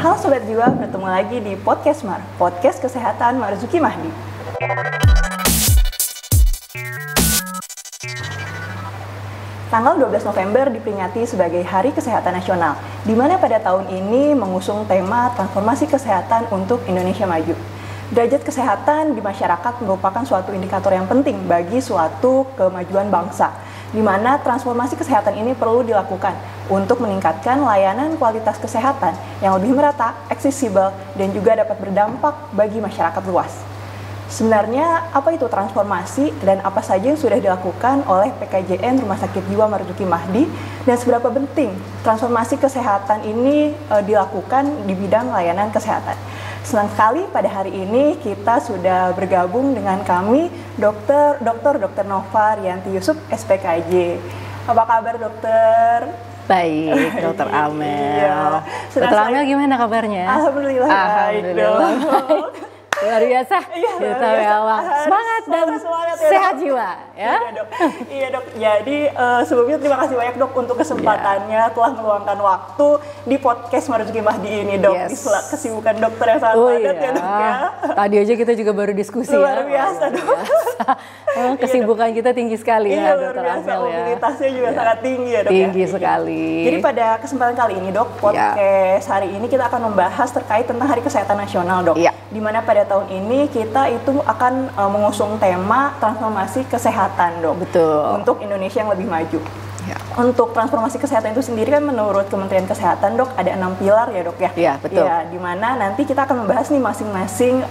Halo Sobat Jiwa, bertemu lagi di Podcast Mar, Podcast Kesehatan Marzuki Mahdi. Tanggal 12 November diperingati sebagai Hari Kesehatan Nasional, di mana pada tahun ini mengusung tema transformasi kesehatan untuk Indonesia Maju. Derajat kesehatan di masyarakat merupakan suatu indikator yang penting bagi suatu kemajuan bangsa, di mana transformasi kesehatan ini perlu dilakukan untuk meningkatkan layanan kualitas kesehatan yang lebih merata, aksesibel, dan juga dapat berdampak bagi masyarakat luas. Sebenarnya apa itu transformasi dan apa saja yang sudah dilakukan oleh PKJN Rumah Sakit Jiwa Marzuki Mahdi dan seberapa penting transformasi kesehatan ini dilakukan di bidang layanan kesehatan. Senang sekali pada hari ini kita sudah bergabung dengan kami Dr. Nova Rianti Yusuf SPKJ. Apa kabar dokter? Baik, Dokter Amel. Iya. Dokter Amel gimana kabarnya? Alhamdulillah. Baik. Luar biasa, kita semangat dan sehat jiwa ya. Iya dok, jadi sebelumnya terima kasih banyak dok untuk kesempatannya telah meluangkan waktu di podcast Marzuki Mahdi ini dok. Di kesibukan dokter yang sangat padat ya dok ya. Tadi aja kita juga baru diskusi luar biasa dok. Kesibukan kita tinggi sekali ya Dokter Amel ya. Mobilitasnya juga sangat tinggi ya dok. Tinggi sekali. Jadi pada kesempatan kali ini dok, podcast hari ini kita akan membahas terkait tentang Hari Kesehatan Nasional dok. Di mana pada tahun ini kita itu akan mengusung tema transformasi kesehatan dok. Betul. Untuk Indonesia yang lebih maju. Untuk transformasi kesehatan itu sendiri kan menurut Kementerian Kesehatan dok ada 6 pilar ya dok ya. Iya betul. Ya, di mana nanti kita akan membahas nih masing-masing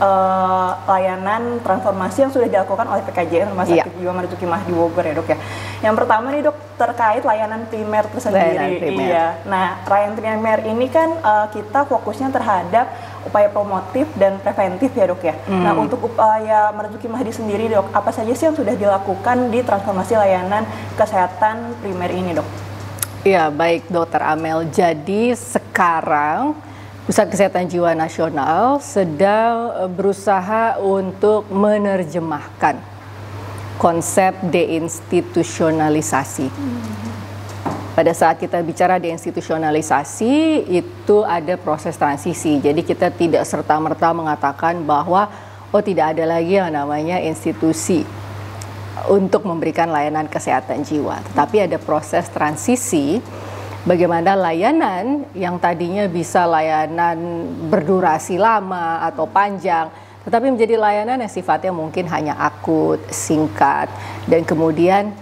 layanan transformasi yang sudah dilakukan oleh PKJN Rumah Sakit Jiwa Marzuki Mahdi Bogor ya dok ya. Yang pertama nih dok terkait layanan primer tersendiri. Iya. Nah layanan primer ini kan kita fokusnya terhadap upaya promotif dan preventif ya dok ya. Nah untuk upaya Marzuki Mahdi sendiri dok, apa saja sih yang sudah dilakukan di transformasi layanan kesehatan primer ini dok? Iya baik Dokter Amel, jadi sekarang Pusat Kesehatan Jiwa Nasional sedang berusaha untuk menerjemahkan konsep deinstitusionalisasi. Pada saat kita bicara deinstitusionalisasi, itu ada proses transisi. Jadi kita tidak serta-merta mengatakan bahwa tidak ada lagi yang namanya institusi untuk memberikan layanan kesehatan jiwa. Tetapi ada proses transisi bagaimana layanan yang tadinya bisa layanan berdurasi lama atau panjang, tetapi menjadi layanan yang sifatnya mungkin hanya akut, singkat, dan kemudian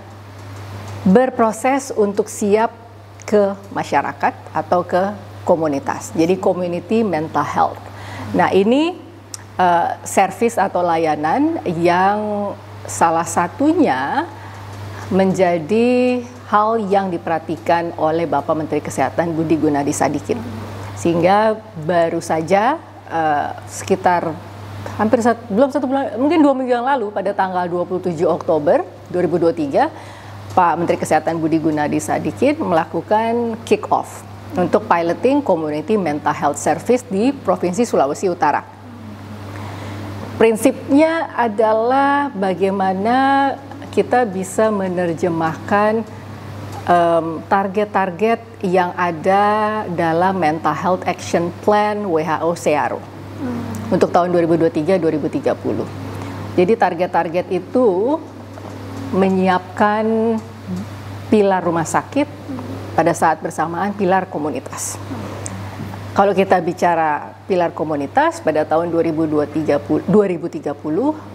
berproses untuk siap ke masyarakat atau ke komunitas. Jadi community mental health. Nah ini servis atau layanan yang salah satunya menjadi hal yang diperhatikan oleh Bapak Menteri Kesehatan Budi Gunadi Sadikin. Sehingga baru saja sekitar hampir belum satu bulan, mungkin 2 minggu yang lalu pada tanggal 27 Oktober 2023, Pak Menteri Kesehatan Budi Gunadi Sadikin melakukan kick off untuk piloting community mental health service di Provinsi Sulawesi Utara. Prinsipnya adalah bagaimana kita bisa menerjemahkan target-target yang ada dalam Mental Health Action Plan WHO SEARO untuk tahun 2023-2030. Jadi target-target itu menyiapkan pilar rumah sakit pada saat bersamaan pilar komunitas. Kalau kita bicara pilar komunitas pada tahun 2030,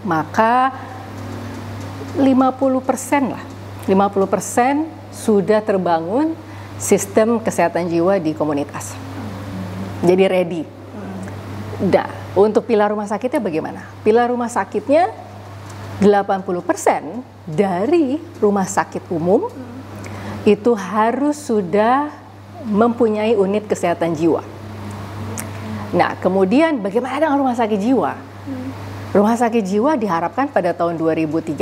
maka 50% lah, 50% sudah terbangun sistem kesehatan jiwa di komunitas. Jadi ready. Nah, untuk pilar rumah sakitnya bagaimana? Pilar rumah sakitnya 80% dari rumah sakit umum itu harus sudah mempunyai unit kesehatan jiwa. Nah, kemudian bagaimana dengan rumah sakit jiwa? Rumah sakit jiwa diharapkan pada tahun 2030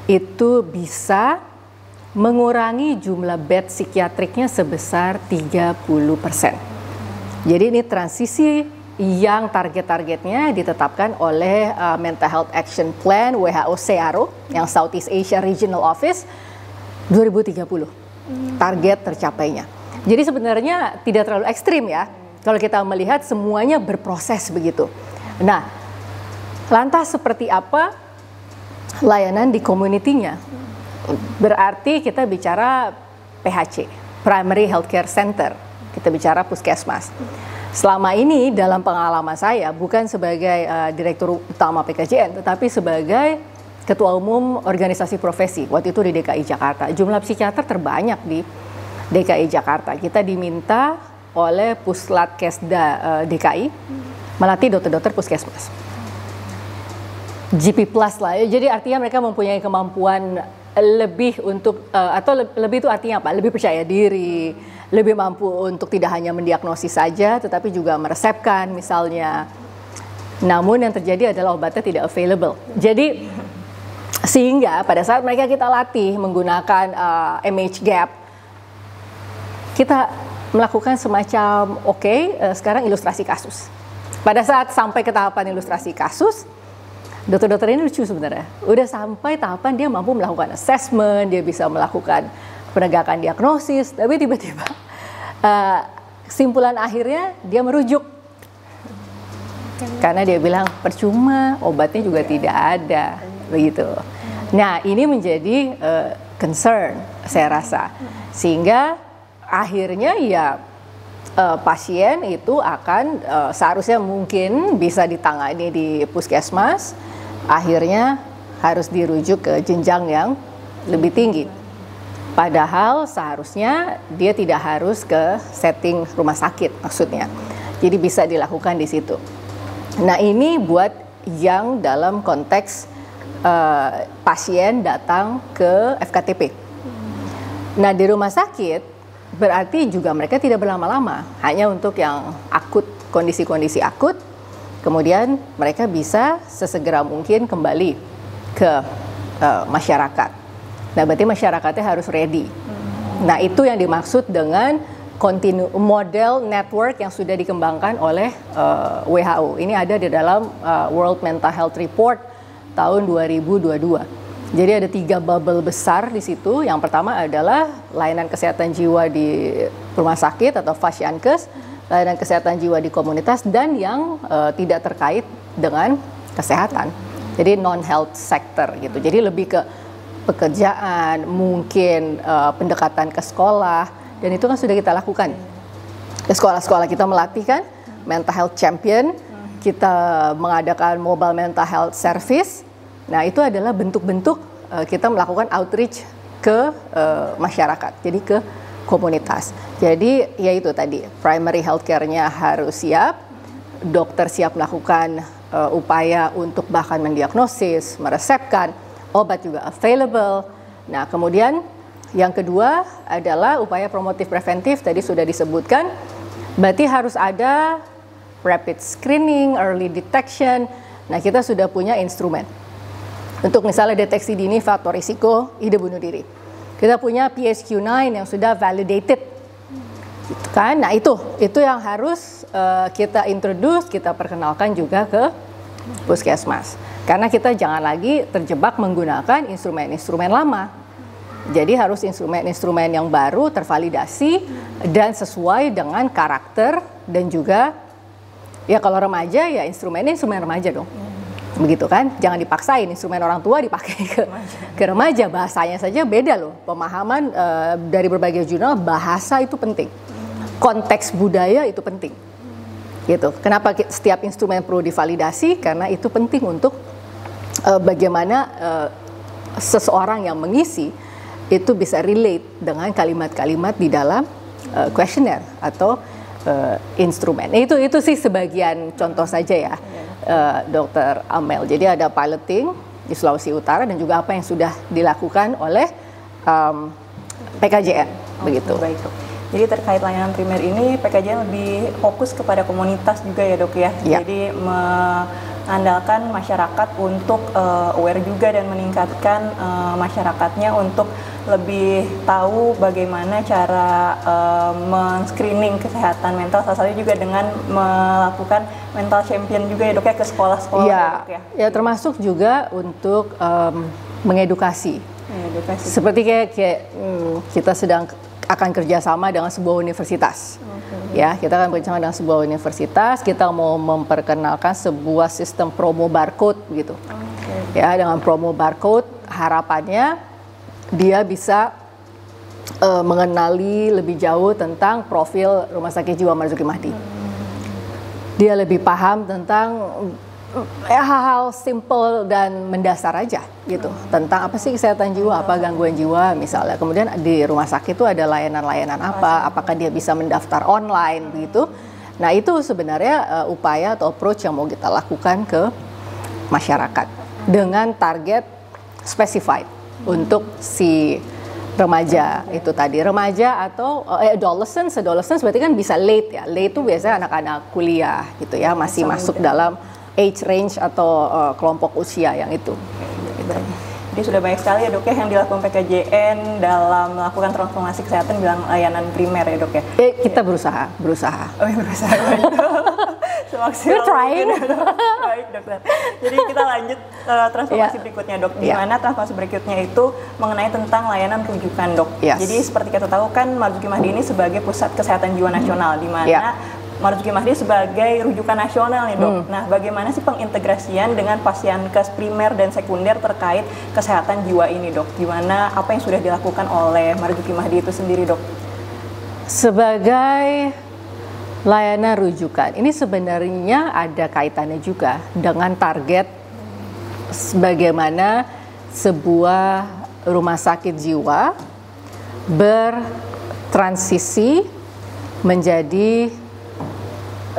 itu bisa mengurangi jumlah bed psikiatriknya sebesar 30%. Jadi ini transisi yang target-targetnya ditetapkan oleh Mental Health Action Plan WHO SEARO yang Southeast Asia Regional Office 2030. Target tercapainya. Jadi sebenarnya tidak terlalu ekstrim ya. kalau kita melihat semuanya berproses begitu. Nah, lantas seperti apa layanan di community-nya? Berarti kita bicara PHC, Primary Healthcare Center, kita bicara puskesmas. Selama ini dalam pengalaman saya, bukan sebagai direktur utama PKJN, tetapi sebagai ketua umum organisasi profesi, waktu itu di DKI Jakarta. Jumlah psikiater terbanyak di DKI Jakarta. Kita diminta oleh Puslatkesda DKI melatih dokter-dokter puskesmas. GP Plus lah, ya. Jadi artinya mereka mempunyai kemampuan lebih untuk, atau lebih itu artinya apa? Lebih percaya diri, lebih mampu untuk tidak hanya mendiagnosis saja, tetapi juga meresepkan misalnya. Namun yang terjadi adalah obatnya tidak available. Jadi sehingga pada saat mereka kita latih menggunakan MH Gap, kita melakukan semacam sekarang ilustrasi kasus. Pada saat sampai ke tahapan ilustrasi kasus, dokter-dokter ini lucu sebenarnya. Udah sampai tahapan dia mampu melakukan assessment, dia bisa melakukan penegakan diagnosis, tapi tiba-tiba kesimpulan akhirnya dia merujuk. Karena dia bilang percuma, obatnya juga tidak ada, begitu. Nah, ini menjadi concern saya rasa. Sehingga akhirnya ya pasien itu akan seharusnya mungkin bisa ditangani di puskesmas, akhirnya harus dirujuk ke jenjang yang lebih tinggi. Padahal seharusnya dia tidak harus ke setting rumah sakit maksudnya. Jadi bisa dilakukan di situ. Nah, ini buat yang dalam konteks pasien datang ke FKTP. Nah, di rumah sakit berarti juga mereka tidak berlama-lama, hanya untuk yang akut, kondisi-kondisi akut. Kemudian mereka bisa sesegera mungkin kembali ke masyarakat. Nah, berarti masyarakatnya harus ready. Nah, itu yang dimaksud dengan model network yang sudah dikembangkan oleh WHO. Ini ada di dalam World Mental Health Report tahun 2022. Jadi ada 3 bubble besar di situ. Yang pertama adalah layanan kesehatan jiwa di rumah sakit atau Fasyankes, layanan kesehatan jiwa di komunitas, dan yang tidak terkait dengan kesehatan. Jadi non-health sector gitu. Jadi lebih ke pekerjaan, mungkin pendekatan ke sekolah, dan itu kan sudah kita lakukan. Ke sekolah-sekolah kita melatih kan mental health champion, kita mengadakan mobile mental health service. Nah, itu adalah bentuk-bentuk kita melakukan outreach ke masyarakat, jadi ke komunitas. Jadi ya itu tadi, primary healthcare-nya harus siap, dokter siap melakukan upaya untuk bahkan mendiagnosis, meresepkan, obat juga available. Nah, kemudian yang kedua adalah upaya promotif preventif, tadi sudah disebutkan. Berarti harus ada rapid screening, early detection. Nah, kita sudah punya instrumen untuk misalnya deteksi dini faktor risiko ide bunuh diri. Kita punya PHQ-9 yang sudah validated. Gitu kan? Nah, itu yang harus kita introduce, kita perkenalkan juga ke puskesmas. Karena kita jangan lagi terjebak menggunakan instrumen-instrumen lama. Jadi harus instrumen-instrumen yang baru tervalidasi dan sesuai dengan karakter, dan juga ya kalau remaja ya instrumen remaja dong. Begitu kan? Jangan dipaksain instrumen orang tua dipakai ke remaja. Bahasanya saja beda loh. Pemahaman dari berbagai jurnal, bahasa itu penting. Konteks budaya itu penting. Gitu. Kenapa setiap instrumen perlu divalidasi? Karena itu penting untuk bagaimana seseorang yang mengisi itu bisa relate dengan kalimat-kalimat di dalam questionnaire atau instrumen. Itu sih sebagian contoh saja ya, Dr. Amel. Jadi ada piloting di Sulawesi Utara dan juga apa yang sudah dilakukan oleh PKJN, begitu. Baik, Dok. Jadi terkait layanan primer ini, PKJN lebih fokus kepada komunitas juga ya, Dok ya. Ya. Jadi mengandalkan masyarakat untuk aware juga dan meningkatkan masyarakatnya untuk lebih tahu bagaimana cara men-screening kesehatan mental, salah satunya juga dengan melakukan mental champion juga ya, Dok ya, ke sekolah-sekolah ya, ya, Dok ya. Ya, termasuk juga untuk mengedukasi. Seperti kayak kita sedang akan kerjasama dengan sebuah universitas. Ya, kita akan kerjasama dengan sebuah universitas. Kita mau memperkenalkan sebuah sistem promo barcode gitu. Ya, dengan promo barcode harapannya dia bisa mengenali lebih jauh tentang profil Rumah Sakit Jiwa Marzuki Mahdi. Dia lebih paham tentang hal-hal simple dan mendasar aja gitu, tentang apa sih kesehatan jiwa, apa gangguan jiwa misalnya. Kemudian di rumah sakit itu ada layanan-layanan apa, apakah dia bisa mendaftar online begitu. Nah, itu sebenarnya upaya atau approach yang mau kita lakukan ke masyarakat dengan target specified untuk si remaja itu tadi, remaja atau adolescence berarti kan bisa late ya. Late itu biasanya anak-anak kuliah gitu ya, masih masuk dalam age range atau kelompok usia yang itu. Gitu. Jadi sudah banyak sekali ya dok ya yang dilakukan PKJN dalam melakukan transformasi kesehatan bilang layanan primer ya dok ya. Kita berusaha. Oh ya berusaha. Semaksimal trying. Baik dokter. Jadi kita lanjut transformasi berikutnya dok. Di mana transformasi berikutnya itu mengenai tentang layanan rujukan dok. Jadi seperti kita tahu kan Marzuki Mahdi ini sebagai pusat kesehatan jiwa nasional di mana Marzuki Mahdi sebagai rujukan nasional nih dok. Nah, bagaimana sih pengintegrasian dengan pasienkes primer dan sekunder terkait kesehatan jiwa ini dok? Gimana, apa yang sudah dilakukan oleh Marzuki Mahdi itu sendiri dok? Sebagai layanan rujukan, ini sebenarnya ada kaitannya juga dengan target bagaimana sebuah rumah sakit jiwa bertransisi menjadi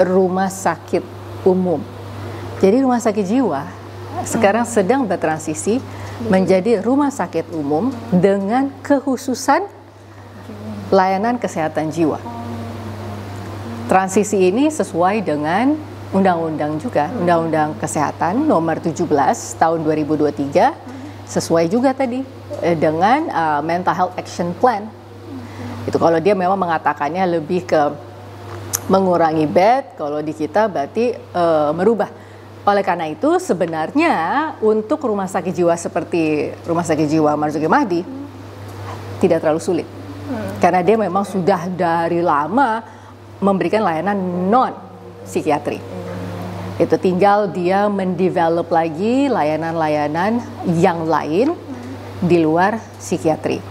rumah sakit umum. Jadi rumah sakit jiwa sekarang sedang bertransisi menjadi rumah sakit umum dengan kekhususan layanan kesehatan jiwa. Transisi ini sesuai dengan undang-undang juga, Undang-Undang Kesehatan nomor 17 tahun 2023, sesuai juga tadi dengan Mental Health Action Plan. Itu kalau dia memang mengatakannya lebih ke mengurangi bed, kalau di kita berarti merubah. Oleh karena itu sebenarnya untuk rumah sakit jiwa seperti Rumah Sakit Jiwa Marzuki Mahdi tidak terlalu sulit. Karena dia memang sudah dari lama memberikan layanan non psikiatri. Itu tinggal dia mendevelop lagi layanan-layanan yang lain di luar psikiatri.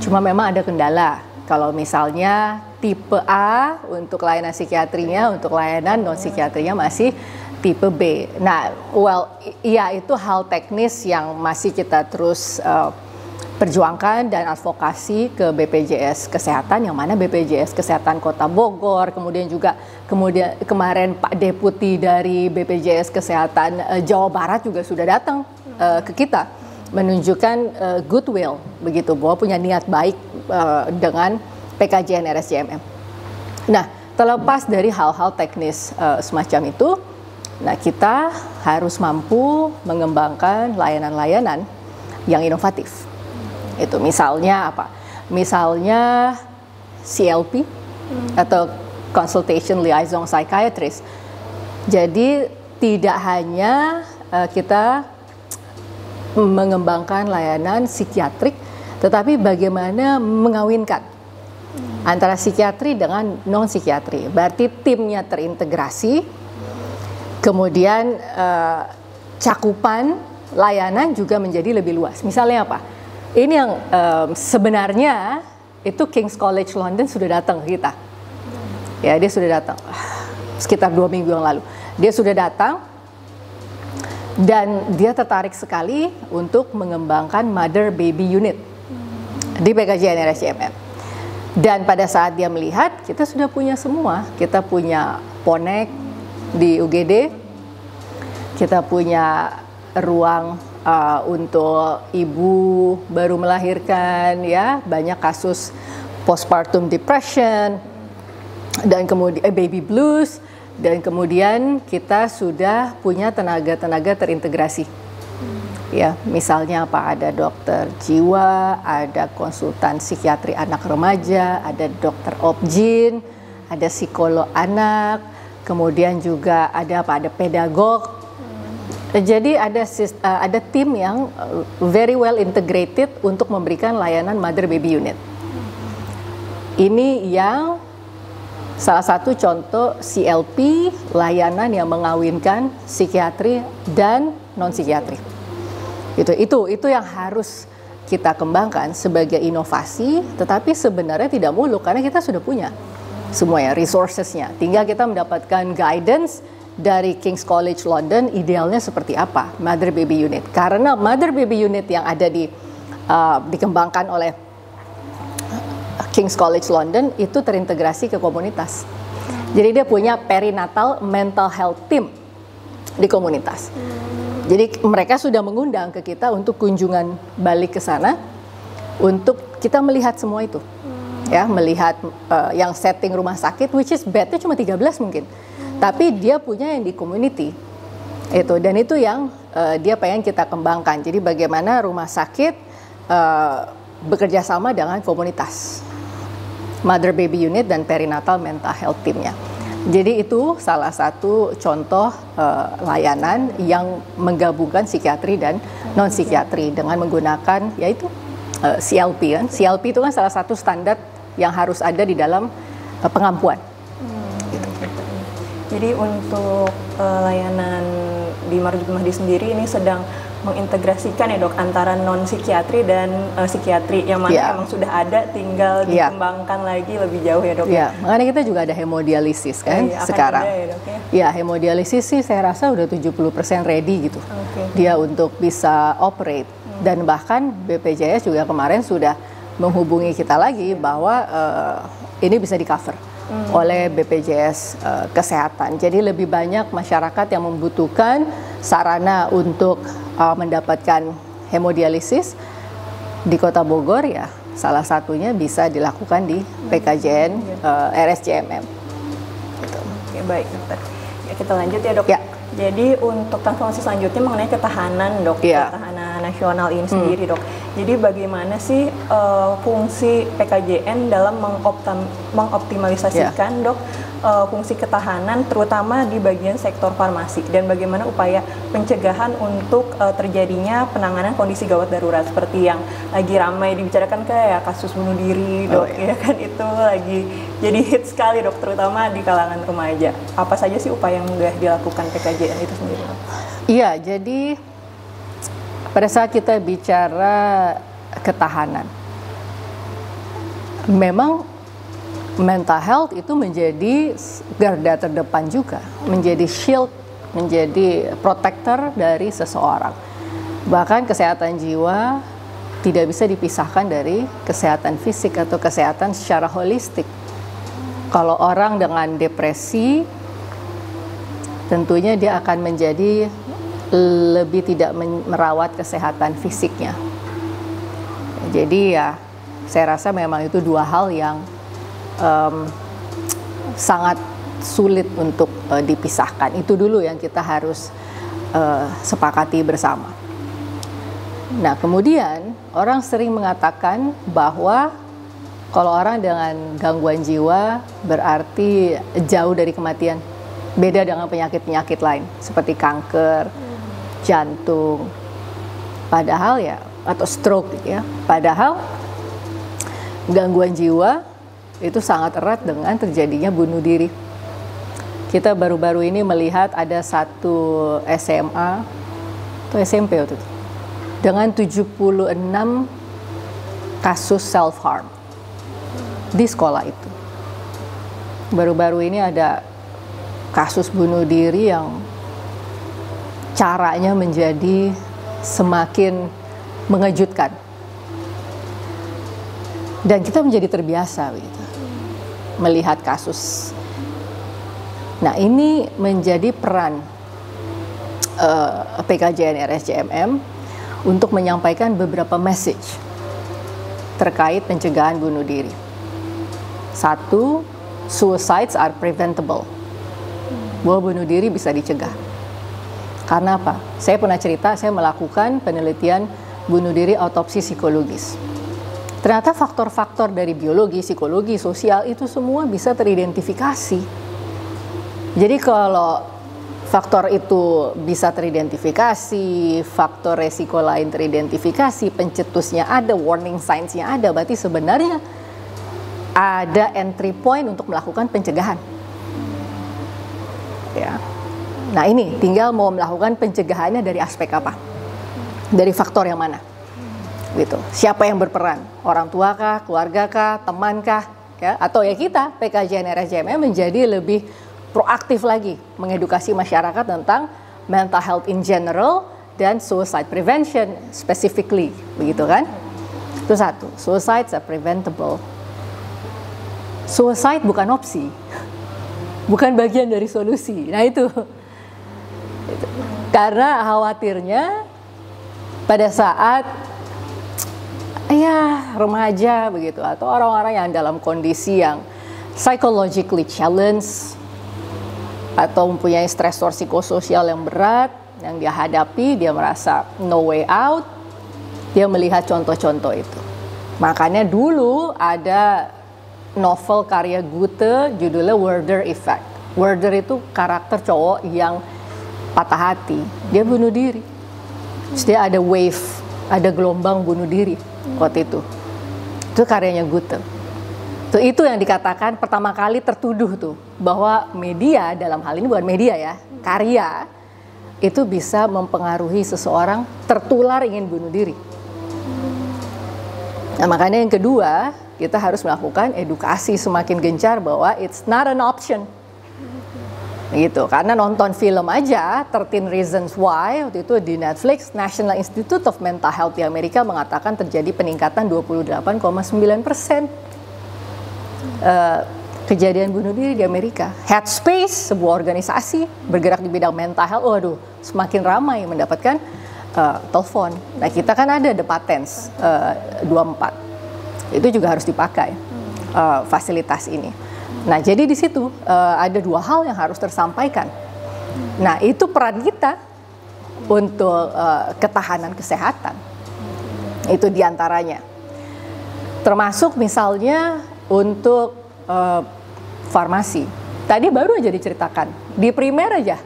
Cuma memang ada kendala. Kalau misalnya tipe A untuk layanan psikiatrinya, untuk layanan non psikiatrinya masih tipe B. Nah, iya itu hal teknis yang masih kita terus perjuangkan dan advokasi ke BPJS Kesehatan, yang mana BPJS Kesehatan Kota Bogor, kemudian kemarin Pak Deputi dari BPJS Kesehatan Jawa Barat juga sudah datang ke kita menunjukkan goodwill begitu, bahwa punya niat baik dengan PKJN RSJMM. Nah, terlepas dari hal-hal teknis semacam itu, nah kita harus mampu mengembangkan layanan-layanan yang inovatif. Itu misalnya apa? Misalnya CLP atau Consultation Liaison Psychiatrist. Jadi tidak hanya kita mengembangkan layanan psikiatrik, tetapi bagaimana mengawinkan antara psikiatri dengan non psikiatri. Berarti timnya terintegrasi, kemudian cakupan layanan juga menjadi lebih luas. Misalnya apa? Ini yang sebenarnya itu King's College London sudah datang ke kita. Ya, dia sudah datang sekitar 2 minggu yang lalu. Dia sudah datang dan dia tertarik sekali untuk mengembangkan Mother Baby Unit di PKJN RSJMM. Dan pada saat dia melihat, kita sudah punya semua. Kita punya Ponek di UGD, kita punya ruang untuk ibu baru melahirkan, ya, banyak kasus postpartum depression dan kemudian baby blues, dan kemudian kita sudah punya tenaga-tenaga terintegrasi. Ya, misalnya apa? Ada dokter jiwa, ada konsultan psikiatri anak remaja, ada dokter obgyn, ada psikolog anak, kemudian juga ada apa? Ada pedagog. Jadi ada tim yang very well integrated untuk memberikan layanan Mother Baby Unit. Ini yang salah satu contoh CLP, layanan yang mengawinkan psikiatri dan non-psikiatri. Itu yang harus kita kembangkan sebagai inovasi, tetapi sebenarnya tidak muluk karena kita sudah punya semuanya, resourcesnya. Tinggal kita mendapatkan guidance dari King's College London, idealnya seperti apa Mother Baby Unit. Karena Mother Baby Unit yang ada dikembangkan oleh King's College London itu terintegrasi ke komunitas. Jadi dia punya perinatal mental health team di komunitas. Jadi mereka sudah mengundang ke kita untuk kunjungan balik ke sana untuk kita melihat semua itu. Ya, melihat yang setting rumah sakit which is bednya cuma 13 mungkin. Tapi dia punya yang di community. Dan itu yang dia pengen kita kembangkan. Jadi bagaimana rumah sakit bekerja sama dengan komunitas. Mother Baby Unit dan Perinatal Mental Health Team-nya. Jadi itu salah satu contoh layanan yang menggabungkan psikiatri dan non-psikiatri dengan menggunakan yaitu CLP kan. CLP itu kan salah satu standar yang harus ada di dalam pengampuan. Jadi untuk layanan di Marzuki Mahdi sendiri ini sedang mengintegrasikan ya dok antara non psikiatri dan psikiatri yang mana emang sudah ada, tinggal dikembangkan lagi lebih jauh ya dok. Makanya kita juga ada hemodialisis kan sekarang. Ada ya, dok, ya hemodialisis sih saya rasa udah 70% ready gitu. Dia untuk bisa operate dan bahkan BPJS juga kemarin sudah menghubungi kita lagi bahwa ini bisa di cover oleh BPJS Kesehatan. Jadi lebih banyak masyarakat yang membutuhkan sarana untuk mendapatkan hemodialisis di Kota Bogor ya. Salah satunya bisa dilakukan di PKJN RSCMM. Gitu. Oke, baik dokter. Ya, kita lanjut ya dok. Jadi untuk transformasi selanjutnya mengenai ketahanan dok, ketahanan nasional ini sendiri dok. Jadi bagaimana sih fungsi PKJN dalam mengoptimalisasikan dok fungsi ketahanan terutama di bagian sektor farmasi dan bagaimana upaya pencegahan untuk terjadinya penanganan kondisi gawat darurat seperti yang lagi ramai dibicarakan kayak kasus bunuh diri dok, ya kan itu lagi jadi hit sekali dok terutama di kalangan remaja. Apa saja sih upaya yang sudah dilakukan PKJN itu sendiri dok? Iya, jadi pada saat kita bicara ketahanan, memang mental health itu menjadi garda terdepan juga, menjadi shield, menjadi protector dari seseorang. Bahkan kesehatan jiwa tidak bisa dipisahkan dari kesehatan fisik atau kesehatan secara holistik. Kalau orang dengan depresi, tentunya dia akan menjadi lebih tidak merawat kesehatan fisiknya. Jadi ya, saya rasa memang itu dua hal yang sangat sulit untuk dipisahkan. Itu dulu yang kita harus sepakati bersama. Nah, kemudian orang sering mengatakan bahwa kalau orang dengan gangguan jiwa berarti jauh dari kematian. Beda dengan penyakit-penyakit lain seperti kanker, jantung, padahal ya, atau stroke ya. Padahal gangguan jiwa itu sangat erat dengan terjadinya bunuh diri. Kita baru-baru ini melihat ada satu SMA atau SMP waktu itu dengan 76 kasus self harm di sekolah itu. Baru-baru ini ada kasus bunuh diri yang caranya menjadi semakin mengejutkan. Dan kita menjadi terbiasa gitu, melihat kasus. Nah, ini menjadi peran PKJN RSCMM untuk menyampaikan beberapa message terkait pencegahan bunuh diri. Satu, suicides are preventable. Bahwa bunuh diri bisa dicegah. Karena apa? Saya pernah cerita, saya melakukan penelitian bunuh diri autopsi psikologis. Ternyata faktor-faktor dari biologi, psikologi, sosial itu semua bisa teridentifikasi. Jadi kalau faktor itu bisa teridentifikasi, faktor resiko lain teridentifikasi, pencetusnya ada, warning signs-nya ada, berarti sebenarnya ada entry point untuk melakukan pencegahan. Ya. Nah ini tinggal mau melakukan pencegahannya dari aspek apa? Dari faktor yang mana? Gitu. Siapa yang berperan? Orang tua kah, keluarga kah, teman kah? Ya, atau ya kita PKJN RSJMM menjadi lebih proaktif lagi mengedukasi masyarakat tentang mental health in general dan suicide prevention specifically, begitu kan? Itu satu, suicide are preventable. Suicide bukan opsi, bukan bagian dari solusi. Nah itu. Karena khawatirnya pada saat ya remaja begitu atau orang-orang yang dalam kondisi yang psychologically challenged atau mempunyai stresor psikososial yang berat yang dia hadapi, dia merasa no way out, dia melihat contoh-contoh itu. Makanya dulu ada novel karya Goethe judulnya Werder Effect. Werder itu karakter cowok yang patah hati, dia bunuh diri. Terus dia ada wave, ada gelombang bunuh diri waktu itu. Itu karyanya Goethe. Tuh, itu yang dikatakan pertama kali tertuduh tuh bahwa media, dalam hal ini bukan media ya, karya itu bisa mempengaruhi seseorang tertular ingin bunuh diri. Nah makanya yang kedua, kita harus melakukan edukasi semakin gencar bahwa it's not an option. Gitu, karena nonton film aja 13 Reasons Why waktu itu di Netflix, National Institute of Mental Health di Amerika mengatakan terjadi peningkatan 28,9% kejadian bunuh diri di Amerika. Headspace, sebuah organisasi bergerak di bidang mental health, waduh semakin ramai mendapatkan telepon. Nah kita kan ada The Patents 24, itu juga harus dipakai fasilitas ini. Nah, jadi di situ ada dua hal yang harus tersampaikan. Nah, itu peran kita untuk ketahanan kesehatan. Itu diantaranya. Termasuk misalnya untuk farmasi. Tadi baru aja diceritakan, di primer aja,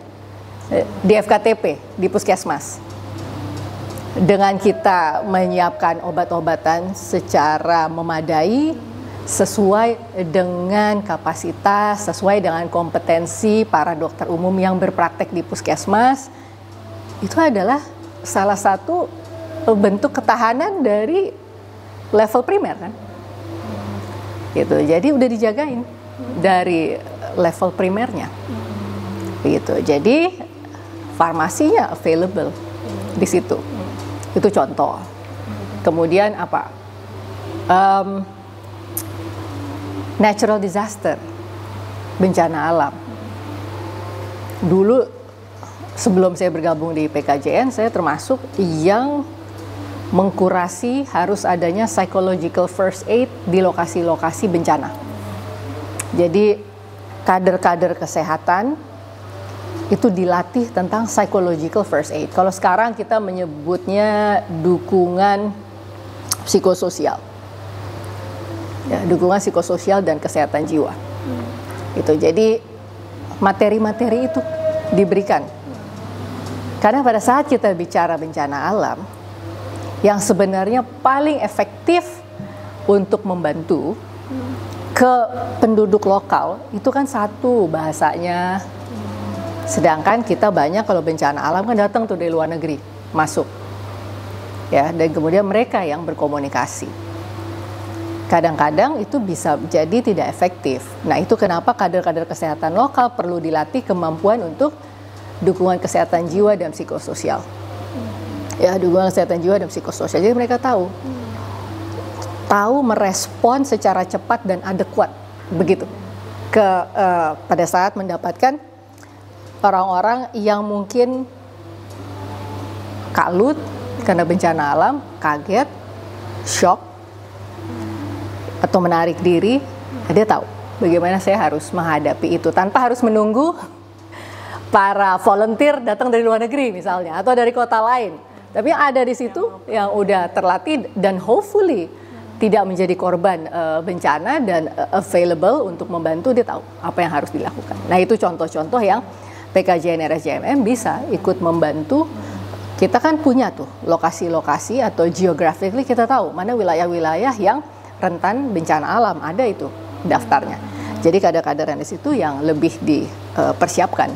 di FKTP, di puskesmas. Dengan kita menyiapkan obat-obatan secara memadai, sesuai dengan kapasitas, sesuai dengan kompetensi para dokter umum yang berpraktek di puskesmas, itu adalah salah satu bentuk ketahanan dari level primer kan, gitu. Jadi udah dijagain dari level primernya, gitu. Jadi farmasinya available di situ, itu contoh. Kemudian apa? Natural disaster, bencana alam. Dulu sebelum saya bergabung di PKJN, saya termasuk yang mengkurasi harus adanya psychological first aid di lokasi-lokasi bencana. Jadi kader-kader kesehatan itu dilatih tentang psychological first aid. Kalau sekarang kita menyebutnya dukungan psikososial. Ya, dukungan psikososial dan kesehatan jiwa. Itu jadi materi-materi itu diberikan. Karena pada saat kita bicara bencana alam, yang sebenarnya paling efektif untuk membantu ke penduduk lokal itu kan satu bahasanya. Sedangkan kita banyak kalau bencana alam kan datang tuh dari luar negeri masuk. Ya, dan kemudian mereka yang berkomunikasi. Kadang-kadang itu bisa jadi tidak efektif. Nah itu kenapa kader-kader kesehatan lokal perlu dilatih kemampuan untuk dukungan kesehatan jiwa dan psikososial. Ya, dukungan kesehatan jiwa dan psikososial. Jadi mereka tahu merespon secara cepat dan adekuat begitu pada saat mendapatkan orang-orang yang mungkin kalut karena bencana alam, kaget, shock, atau menarik diri. Dia tahu bagaimana saya harus menghadapi itu tanpa harus menunggu para volunteer datang dari luar negeri misalnya atau dari kota lain. Tapi ada di situ yang udah terlatih dan hopefully tidak menjadi korban bencana dan available untuk membantu. Dia tahu apa yang harus dilakukan. Nah itu contoh-contoh yang PKJN RSJMM bisa ikut membantu. Kita kan punya tuh lokasi-lokasi atau geographically kita tahu mana wilayah-wilayah yang rentan bencana alam, ada itu daftarnya. Jadi kader-kader di situ yang lebih dipersiapkan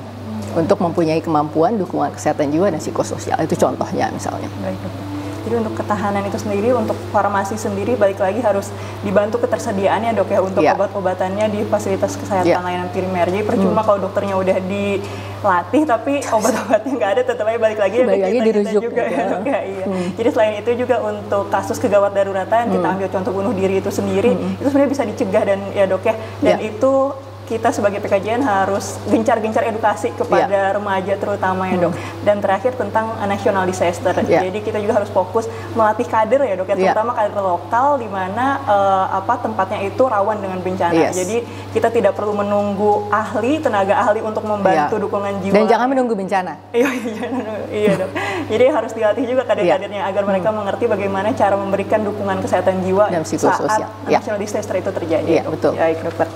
untuk mempunyai kemampuan dukungan kesehatan jiwa dan psikososial. Itu contohnya misalnya. Baik, Dokter. Jadi untuk ketahanan itu sendiri, untuk farmasi sendiri balik lagi harus dibantu ketersediaannya, Dok, ya, untuk obat-obatannya di fasilitas kesehatan layanan primer. Jadi percuma kalau dokternya udah dilatih tapi obat-obatnya nggak ada, tetap aja balik lagi kita juga ya, Dok, ya. Iya. Jadi selain itu juga untuk kasus kegawat daruratan, kita ambil contoh bunuh diri itu sendiri, itu sebenarnya bisa dicegah dan ya, Dok, ya. Dan itu kita sebagai PKJN harus gencar-gencar edukasi kepada remaja terutama ya, Dok. Dan terakhir tentang national disaster. Jadi kita juga harus fokus melatih kader ya, Dok, ya, terutama kader lokal di mana tempatnya itu rawan dengan bencana. Jadi kita tidak perlu menunggu tenaga ahli untuk membantu dukungan jiwa. Dan jangan menunggu bencana. Iya, Dok. Jadi harus dilatih juga kader-kadernya agar mereka mengerti bagaimana cara memberikan dukungan kesehatan jiwa dan psikososial saat national disaster itu terjadi. Iya, betul. Baik, Dokter.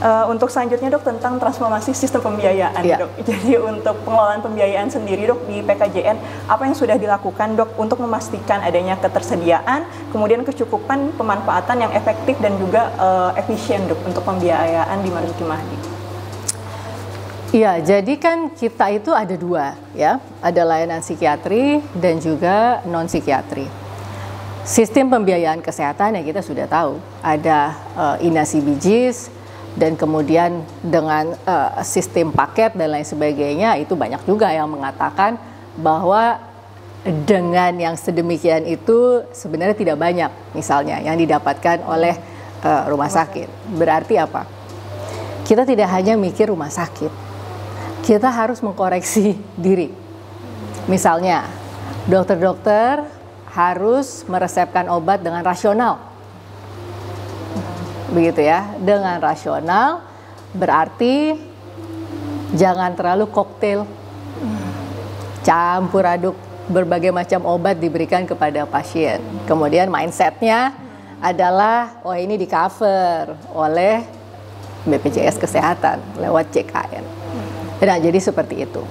Untuk selanjutnya, Dok, tentang transformasi sistem pembiayaan, Dok. Jadi untuk pengelolaan pembiayaan sendiri, Dok, di PKJN, apa yang sudah dilakukan, Dok, untuk memastikan adanya ketersediaan, kemudian kecukupan pemanfaatan yang efektif dan juga efisien, Dok, untuk pembiayaan di Marzuki Mahdi? Iya, jadi kan kita itu ada dua, ya, ada layanan psikiatri dan juga non psikiatri. Sistem pembiayaan kesehatan yang kita sudah tahu, ada INA CBGs, dan kemudian dengan sistem paket dan lain sebagainya, itu banyak juga yang mengatakan bahwa dengan yang sedemikian itu sebenarnya tidak banyak misalnya yang didapatkan oleh rumah sakit. Berarti apa? Kita tidak hanya mikir rumah sakit, kita harus mengkoreksi diri. Misalnya dokter-dokter harus meresepkan obat dengan rasional. Begitu ya, dengan rasional berarti jangan terlalu koktail, campur aduk berbagai macam obat diberikan kepada pasien. Kemudian mindsetnya adalah, oh ini di cover oleh BPJS Kesehatan lewat CKN. Nah, jadi seperti itu.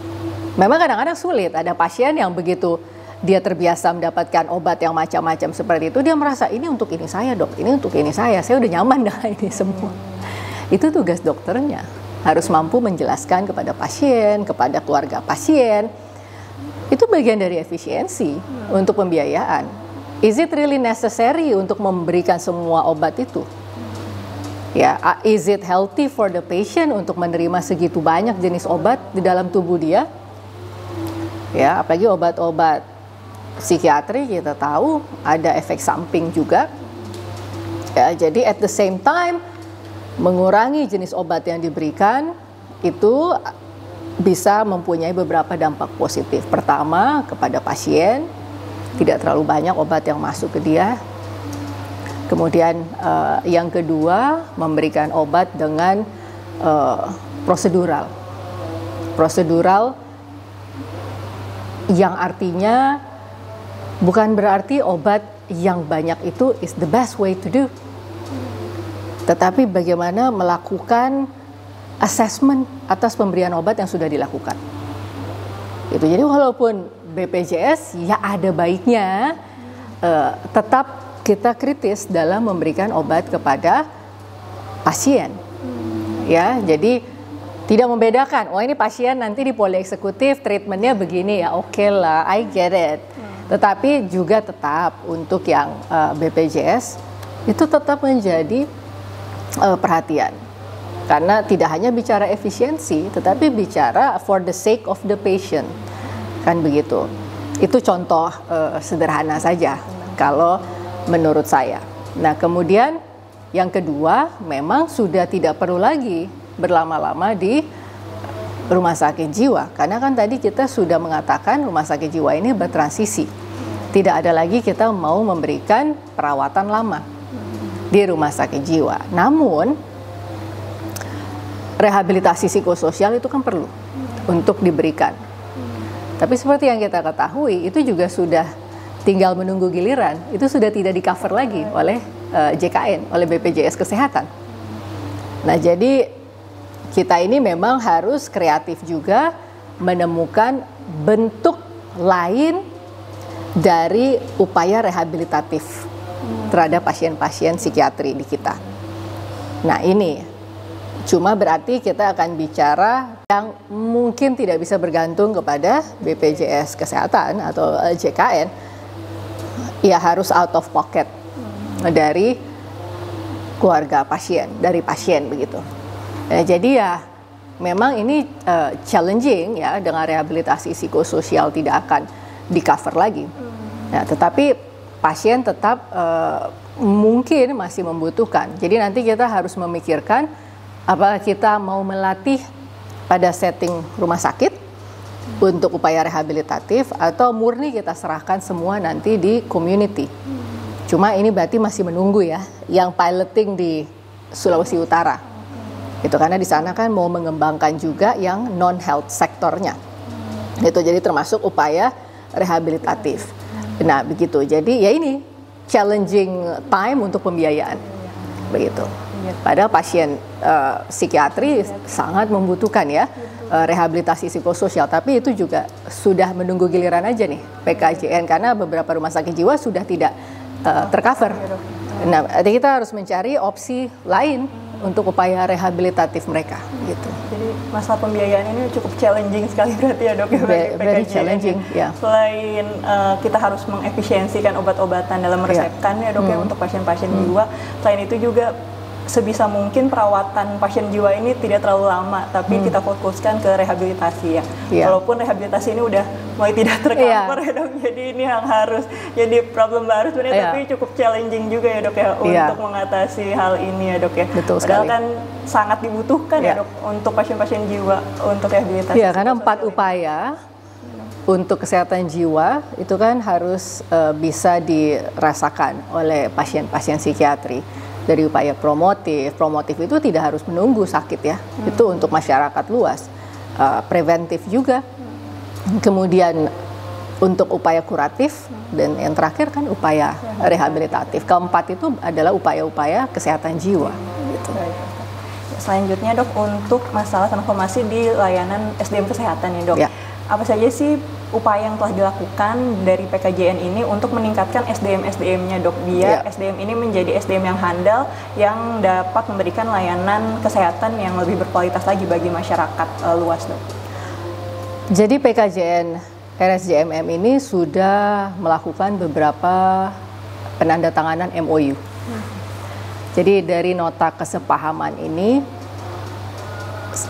Memang kadang-kadang sulit, ada pasien yang begitu dia terbiasa mendapatkan obat yang macam-macam seperti itu, dia merasa ini untuk ini saya, Dok, ini untuk ini saya udah nyaman dengan ini semua. Itu tugas dokternya, harus mampu menjelaskan kepada pasien, kepada keluarga pasien. Itu bagian dari efisiensi untuk pembiayaan. Is it really necessary untuk memberikan semua obat itu? Ya, is it healthy for the patient untuk menerima segitu banyak jenis obat di dalam tubuh dia? Ya, apalagi obat-obat psikiatri kita tahu ada efek samping juga. Ya, jadi at the same time mengurangi jenis obat yang diberikan itu bisa mempunyai beberapa dampak positif. Pertama, kepada pasien tidak terlalu banyak obat yang masuk ke dia. Kemudian yang kedua, memberikan obat dengan prosedural yang artinya bukan berarti obat yang banyak itu is the best way to do. Tetapi bagaimana melakukan assessment atas pemberian obat yang sudah dilakukan. Itu jadi walaupun BPJS ya ada baiknya tetap kita kritis dalam memberikan obat kepada pasien. Ya, jadi tidak membedakan, oh ini pasien nanti di poli eksekutif treatmentnya begini ya, oke lah, I get it. Tetapi juga tetap untuk yang BPJS itu tetap menjadi perhatian. Karena tidak hanya bicara efisiensi, tetapi bicara for the sake of the patient. Kan begitu. Itu contoh sederhana saja kalau menurut saya. Nah, kemudian yang kedua, memang sudah tidak perlu lagi berlama-lama di rumah sakit jiwa. Karena kan tadi kita sudah mengatakan rumah sakit jiwa ini bertransisi. Tidak ada lagi kita mau memberikan perawatan lama di rumah sakit jiwa. Namun, rehabilitasi psikososial itu kan perlu untuk diberikan. Tapi seperti yang kita ketahui, itu juga sudah tinggal menunggu giliran. Itu sudah tidak di-cover lagi oleh JKN, oleh BPJS Kesehatan. Nah, jadi kita ini memang harus kreatif juga menemukan bentuk lain dari upaya rehabilitatif terhadap pasien-pasien psikiatri di kita. Nah ini cuma berarti kita akan bicara yang mungkin tidak bisa bergantung kepada BPJS Kesehatan atau JKN, ya harus out of pocket dari keluarga pasien, dari pasien begitu. Jadi ya memang ini challenging ya, dengan rehabilitasi psikososial tidak akan di cover lagi. Nah, tetapi pasien tetap mungkin masih membutuhkan. Jadi nanti kita harus memikirkan apakah kita mau melatih pada setting rumah sakit untuk upaya rehabilitatif atau murni kita serahkan semua nanti di community. Cuma ini berarti masih menunggu ya yang piloting di Sulawesi Utara. Itu karena di sana kan mau mengembangkan juga yang non-health sektornya. Itu jadi termasuk upaya rehabilitatif. Nah, begitu. Jadi ya ini challenging time untuk pembiayaan. Begitu. Padahal pasien psikiatri sangat membutuhkan ya rehabilitasi psikososial, tapi itu juga sudah menunggu giliran aja nih PKJN karena beberapa rumah sakit jiwa sudah tidak tercover. Nah, kita harus mencari opsi lain untuk upaya rehabilitatif mereka gitu. Jadi masalah pembiayaan ini cukup challenging sekali berarti ya dok ya, bagi very PKJN challenging ya. Selain kita harus mengefisiensikan obat-obatan dalam meresepkan ya dok ya untuk pasien-pasien jiwa, selain itu juga sebisa mungkin perawatan pasien jiwa ini tidak terlalu lama, tapi kita fokuskan ke rehabilitasi ya. Walaupun rehabilitasi ini udah mulai tidak tercover ya dok, jadi ini yang harus jadi problem baru sebenarnya, tapi cukup challenging juga ya dok ya untuk mengatasi hal ini ya dok ya. Betul Padahal sekali. kan sangat dibutuhkan ya dok untuk pasien-pasien jiwa untuk rehabilitasi. Iya, karena 4 upaya untuk kesehatan jiwa itu kan harus bisa dirasakan oleh pasien-pasien psikiatri. Dari upaya promotif itu tidak harus menunggu sakit ya, itu untuk masyarakat luas, preventif juga, kemudian untuk upaya kuratif, dan yang terakhir kan upaya rehabilitatif. Keempat itu adalah upaya-upaya kesehatan jiwa. Gitu. Selanjutnya dok, untuk masalah transformasi di layanan SDM kesehatan ya dok, apa saja sih upaya yang telah dilakukan dari PKJN ini untuk meningkatkan SDM-nya dok, biar SDM ini menjadi SDM yang handal yang dapat memberikan layanan kesehatan yang lebih berkualitas lagi bagi masyarakat luas dok. Jadi PKJN RSJMM ini sudah melakukan beberapa penandatanganan MOU. Jadi dari nota kesepahaman ini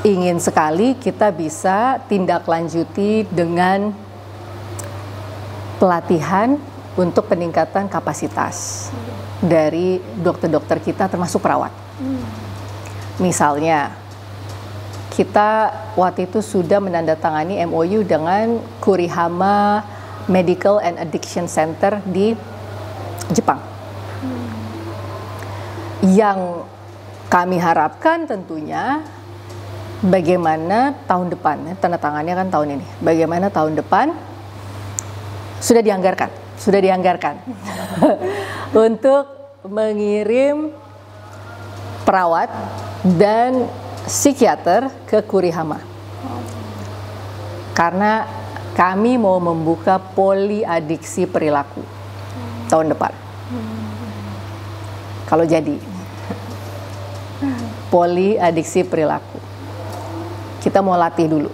ingin sekali kita bisa tindak lanjuti dengan pelatihan untuk peningkatan kapasitas dari dokter-dokter kita termasuk perawat. Misalnya kita waktu itu sudah menandatangani MOU dengan Kurihama Medical and Addiction Center di Jepang. Yang kami harapkan tentunya bagaimana tahun depan, tanda tangannya kan tahun ini, bagaimana tahun depan sudah dianggarkan untuk mengirim perawat dan psikiater ke Kurihama. Karena kami mau membuka poliadiksi perilaku tahun depan. Kalau jadi poliadiksi perilaku, kita mau latih dulu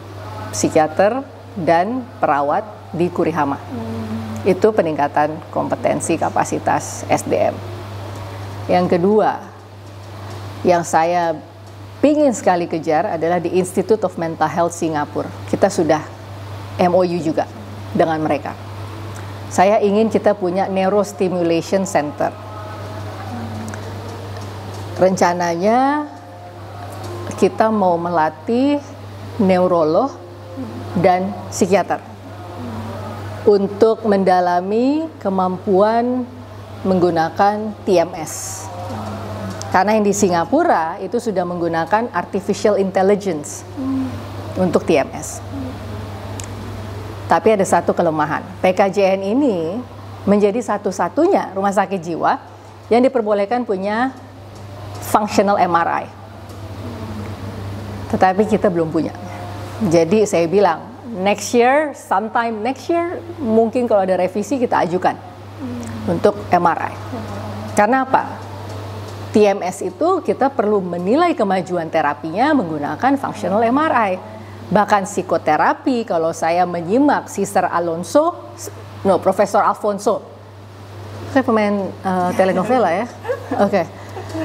psikiater dan perawat di Kurihama. Itu peningkatan kompetensi kapasitas SDM. Yang kedua, yang saya pingin sekali kejar adalah di Institute of Mental Health Singapura. Kita sudah MOU juga dengan mereka. Saya ingin kita punya Neurostimulation Center. Rencananya kita mau melatih neurolog dan psikiater untuk mendalami kemampuan menggunakan TMS. Karena yang di Singapura itu sudah menggunakan artificial intelligence untuk TMS. Tapi ada satu kelemahan, PKJN ini menjadi satu-satunya rumah sakit jiwa yang diperbolehkan punya functional MRI. Tetapi kita belum punya. Jadi saya bilang, sometime next year, mungkin kalau ada revisi kita ajukan untuk MRI. Karena apa? TMS itu kita perlu menilai kemajuan terapinya menggunakan functional MRI. Bahkan psikoterapi, kalau saya menyimak Profesor Alfonso, saya pemain telenovela ya. Oke.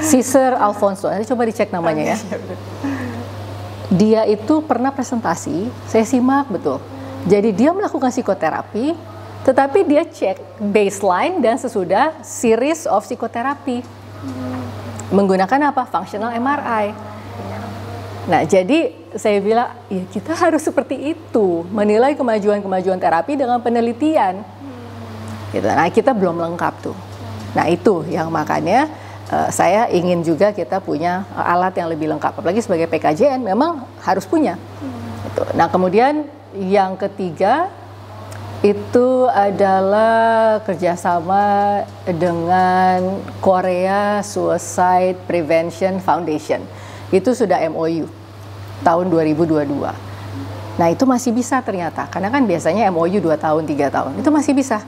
Cesar Alfonso, nanti coba dicek namanya ya. Dia itu pernah presentasi, saya simak betul. Jadi dia melakukan psikoterapi, tetapi dia cek baseline dan sesudah series of psikoterapi. Menggunakan apa? Functional MRI. Nah, jadi saya bilang, ya kita harus seperti itu, menilai kemajuan-kemajuan terapi dengan penelitian. Gitu. Nah, kita belum lengkap tuh. Nah, itu yang makanya saya ingin juga kita punya alat yang lebih lengkap. Apalagi sebagai PKJN memang harus punya. Gitu. Nah, kemudian yang ketiga itu adalah kerjasama dengan Korea Suicide Prevention Foundation. Itu sudah MOU tahun 2022. Nah, itu masih bisa ternyata. Karena kan biasanya MOU 2 tahun, 3 tahun. Itu masih bisa.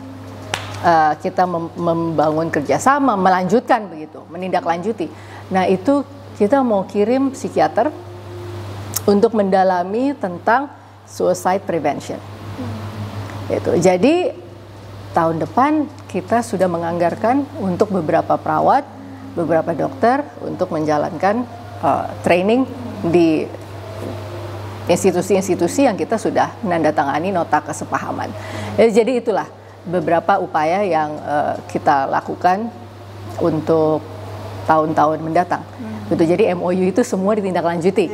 Kita membangun kerjasama, melanjutkan begitu, menindaklanjuti. Nah, itu kita mau kirim psikiater untuk mendalami tentang suicide prevention. Itu. Jadi tahun depan kita sudah menganggarkan untuk beberapa perawat, beberapa dokter untuk menjalankan training di institusi-institusi yang kita sudah menandatangani nota kesepahaman. Jadi itulah beberapa upaya yang kita lakukan untuk tahun-tahun mendatang. Gitu. Jadi MOU itu semua ditindaklanjuti.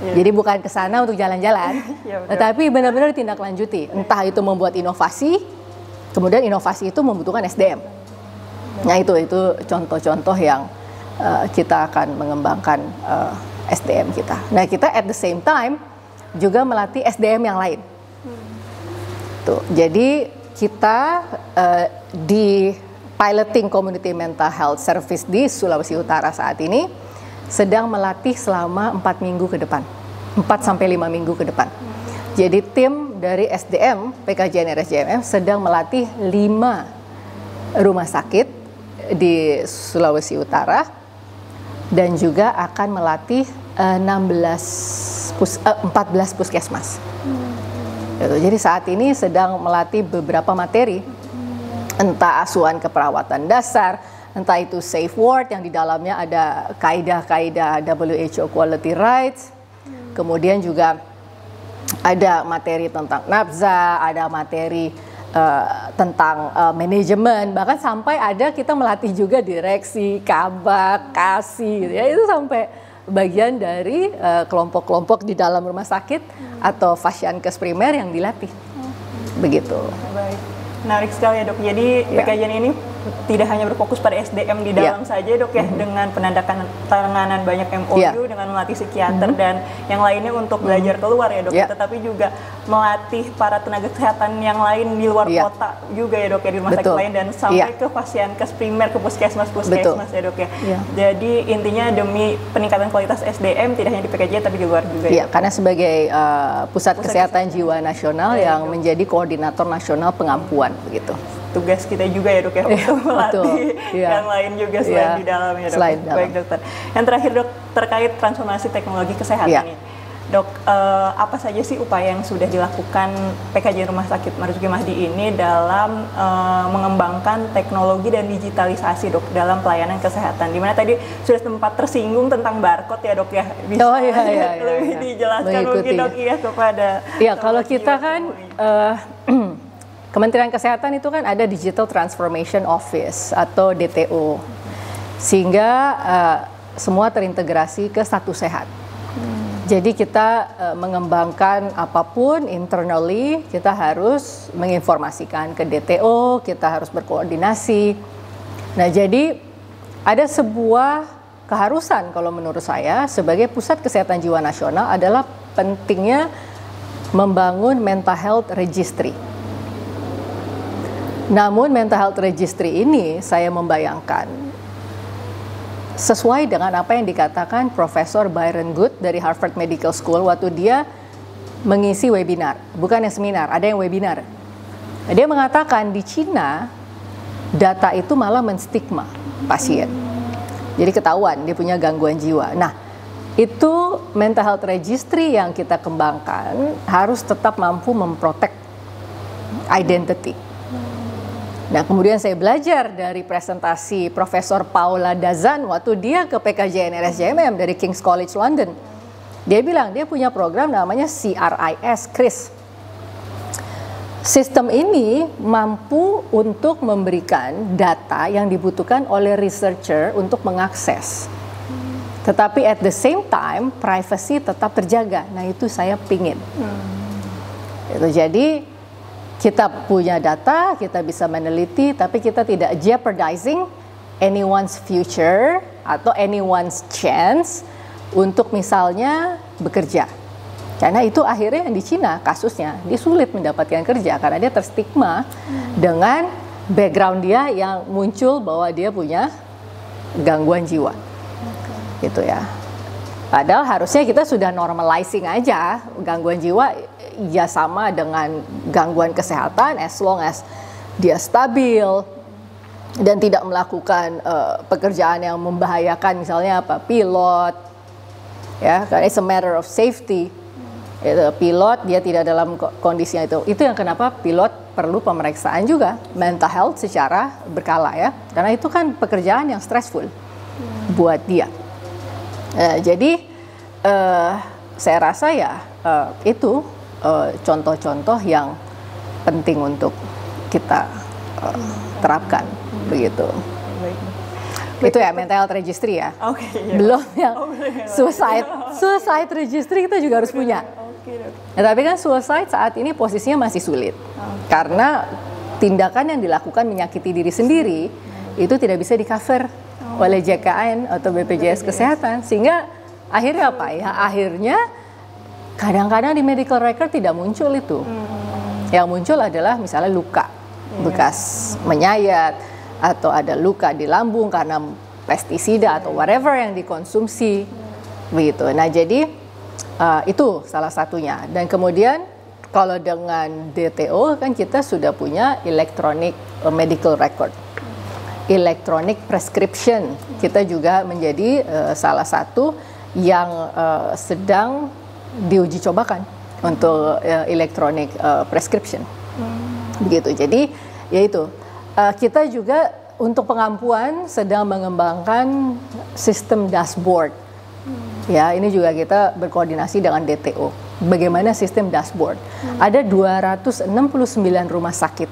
Jadi bukan ke sana untuk jalan-jalan, tetapi benar-benar ditindaklanjuti. Entah itu membuat inovasi, kemudian inovasi itu membutuhkan SDM. Nah, itu contoh-contoh yang kita akan mengembangkan SDM kita. Nah, kita at the same time juga melatih SDM yang lain. Tuh, jadi kita di piloting community mental health service di Sulawesi Utara saat ini sedang melatih selama 4 minggu ke depan, 4-5 minggu ke depan. Jadi tim dari SDM PKJN RSJMM sedang melatih 5 rumah sakit di Sulawesi Utara dan juga akan melatih 14 puskesmas. Jadi saat ini sedang melatih beberapa materi, entah asuhan keperawatan dasar, entah itu safe word yang di dalamnya ada kaidah-kaidah WHO quality rights, kemudian juga ada materi tentang nafza, ada materi tentang manajemen, bahkan sampai ada kita melatih juga direksi, kabak, kasih, ya itu sampai bagian dari kelompok-kelompok di dalam rumah sakit atau Fasiankes primer yang dilatih. Begitu. Baik. Menarik sekali ya, Dok. Jadi PKJN ini tidak hanya berfokus pada SDM di dalam saja, Dok ya, dengan penandatanganan banyak MOU, dengan melatih psikiater dan yang lainnya untuk belajar keluar ya, Dok. Tetapi juga melatih para tenaga kesehatan yang lain di luar kota juga ya, Dok ya, di rumah sakit lain dan sampai ke Fasiankes primer, ke puskesmas ya, Dok ya. Jadi intinya demi peningkatan kualitas SDM tidak hanya di PKJN tapi di luar juga. Iya, karena sebagai pusat kesehatan jiwa nasional yang menjadi koordinator nasional pengampuan begitu. Tugas kita juga ya, Dok ya, untuk melatih yang lain juga selain di dalam ya, Dok. Baik, Dokter. Yang terakhir, Dok, terkait transformasi teknologi kesehatan ini. Dok, apa saja sih upaya yang sudah dilakukan PKJN Rumah Sakit Marzuki Mahdi ini dalam mengembangkan teknologi dan digitalisasi, Dok, dalam pelayanan kesehatan? Dimana tadi sudah sempat tersinggung tentang barcode ya, Dok ya. Bisa lebih dijelaskan mungkin, Dok, ya kepada. Iya, kalau kita kan Kementerian Kesehatan itu kan ada Digital Transformation Office atau DTO, sehingga semua terintegrasi ke Satu Sehat. Jadi kita mengembangkan apapun internally, kita harus menginformasikan ke DTO, kita harus berkoordinasi. Nah, jadi ada sebuah keharusan kalau menurut saya sebagai pusat kesehatan jiwa nasional adalah pentingnya membangun mental health registry. Namun mental health registry ini saya membayangkan sesuai dengan apa yang dikatakan Profesor Byron Good dari Harvard Medical School waktu dia mengisi webinar, bukan yang seminar, ada yang webinar. Dia mengatakan di Cina data itu malah menstigma. pasien. Jadi ketahuan dia punya gangguan jiwa. Nah, itu mental health registry yang kita kembangkan harus tetap mampu memprotek identity. Nah, kemudian saya belajar dari presentasi Profesor Paula Dazan waktu dia ke PKJN RSJMM dari King's College London. Dia bilang dia punya program namanya CRIS. Sistem ini mampu untuk memberikan data yang dibutuhkan oleh researcher untuk mengakses. Tetapi at the same time, privacy tetap terjaga. Nah, itu saya pingin. Jadi, kita punya data, kita bisa meneliti, tapi kita tidak jeopardizing anyone's future atau anyone's chance untuk misalnya bekerja. Karena itu akhirnya yang di Cina kasusnya, dia sulit mendapatkan kerja karena dia terstigma dengan background dia yang muncul bahwa dia punya gangguan jiwa. Gitu ya. Padahal harusnya kita sudah normalizing aja gangguan jiwa ya sama dengan gangguan kesehatan as long as dia stabil dan tidak melakukan pekerjaan yang membahayakan, misalnya apa, pilot ya, karena it's a matter of safety. Pilot dia tidak dalam kondisinya itu yang kenapa pilot perlu pemeriksaan juga mental health secara berkala ya, karena itu kan pekerjaan yang stressful buat dia. Jadi saya rasa ya itu contoh-contoh yang penting untuk kita terapkan begitu. Itu ya mental health registry ya. Iya. Belum yang suicide registry kita juga harus punya. Nah, tapi kan suicide saat ini posisinya masih sulit karena tindakan yang dilakukan menyakiti diri sendiri itu tidak bisa di cover oleh JKN atau BPJS Kesehatan, sehingga akhirnya apa ya? Akhirnya kadang-kadang di medical record tidak muncul itu. Yang muncul adalah misalnya luka bekas menyayat atau ada luka di lambung karena pestisida atau whatever yang dikonsumsi begitu. Nah, jadi itu salah satunya. Dan kemudian kalau dengan DTO kan kita sudah punya electronic medical record. Electronic prescription kita juga menjadi salah satu yang sedang diuji cobakan untuk electronic prescription. Begitu. Jadi yaitu kita juga untuk pengampuan sedang mengembangkan sistem dashboard. Ya, ini juga kita berkoordinasi dengan DTO. Bagaimana sistem dashboard? Ada 269 rumah sakit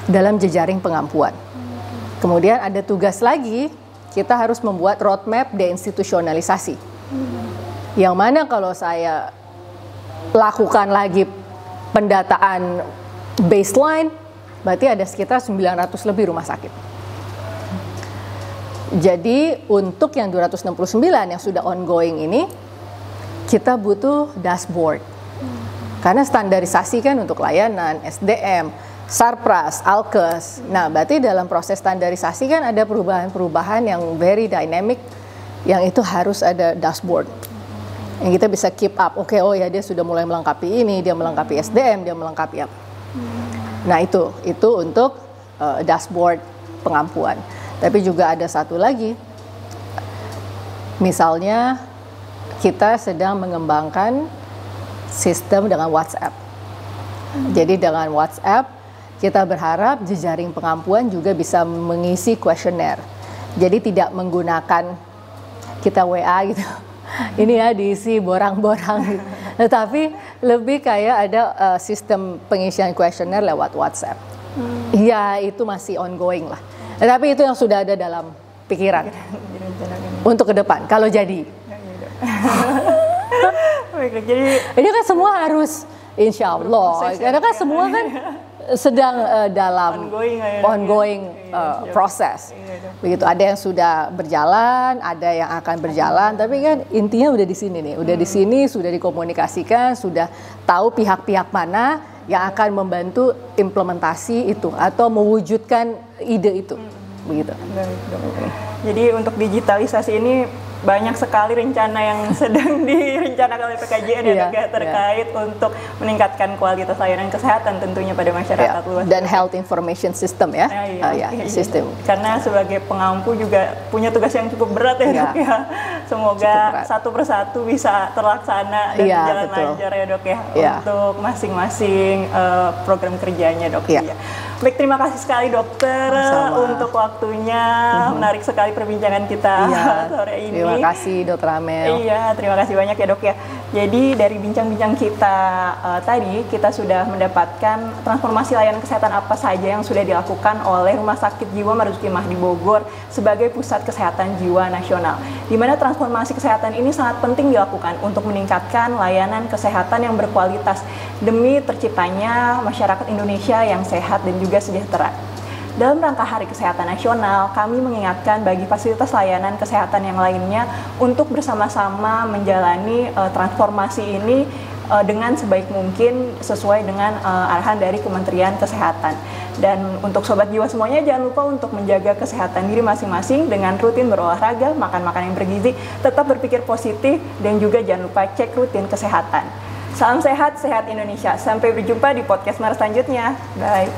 dalam jejaring pengampuan. Kemudian ada tugas lagi, kita harus membuat roadmap deinstitusionalisasi. Yang mana kalau saya lakukan lagi pendataan baseline, berarti ada sekitar 900 lebih rumah sakit. Jadi untuk yang 269 yang sudah ongoing ini, kita butuh dashboard. Karena standarisasi kan untuk layanan, SDM, Sarpras, Alkes. Nah, berarti dalam proses standarisasi kan ada perubahan-perubahan yang very dynamic, yang itu harus ada dashboard. Yang kita bisa keep up. Oke, oh ya dia sudah mulai melengkapi ini, dia melengkapi SDM, dia melengkapi apa. Nah, itu untuk dashboard pengampuan. Tapi juga ada satu lagi. Misalnya kita sedang mengembangkan sistem dengan WhatsApp. Jadi dengan WhatsApp kita berharap jejaring pengampuan juga bisa mengisi kuesioner. Jadi tidak menggunakan kita WA gitu. Ini ya diisi borang-borang gitu. Tetapi lebih kayak ada sistem pengisian kuesioner lewat WhatsApp. Ya itu masih ongoing lah. Tetapi itu yang sudah ada dalam pikiran untuk ke depan kalau jadi. Jadi ini kan semua harus insya Allah. Karena kan semua kan sedang dalam ongoing proses. Begitu, ada yang sudah berjalan, ada yang akan berjalan, tapi kan intinya udah di sini nih, udah di sini, sudah dikomunikasikan, sudah tahu pihak-pihak mana yang akan membantu implementasi itu atau mewujudkan ide itu. Begitu. Jadi untuk digitalisasi ini banyak sekali rencana yang sedang direncanakan oleh PKJN ya, dok, ya, terkait untuk meningkatkan kualitas layanan kesehatan tentunya pada masyarakat luas. Dan health information system ya, sistem. Karena sebagai pengampu juga punya tugas yang cukup berat ya, dok ya. Semoga satu persatu bisa terlaksana dan berjalan lancar ya, dok ya, untuk masing-masing program kerjanya, dok. Baik, terima kasih sekali dokter untuk waktunya. Menarik sekali perbincangan kita sore ini. Terima kasih Dr. Amel. Iya, terima kasih banyak ya, dok ya. Jadi dari bincang-bincang kita tadi, kita sudah mendapatkan transformasi layanan kesehatan apa saja yang sudah dilakukan oleh Rumah Sakit Jiwa Marzuki Mahdi Bogor sebagai pusat kesehatan jiwa nasional. Di mana transformasi kesehatan ini sangat penting dilakukan untuk meningkatkan layanan kesehatan yang berkualitas demi terciptanya masyarakat Indonesia yang sehat dan juga sejahtera. Dalam rangka Hari Kesehatan Nasional, kami mengingatkan bagi fasilitas layanan kesehatan yang lainnya untuk bersama-sama menjalani transformasi ini dengan sebaik mungkin sesuai dengan arahan dari Kementerian Kesehatan. Dan untuk sobat jiwa semuanya, jangan lupa untuk menjaga kesehatan diri masing-masing dengan rutin berolahraga, makan makanan yang bergizi, tetap berpikir positif, dan juga jangan lupa cek rutin kesehatan. Salam sehat, sehat Indonesia. Sampai berjumpa di podcast Mars selanjutnya. Bye.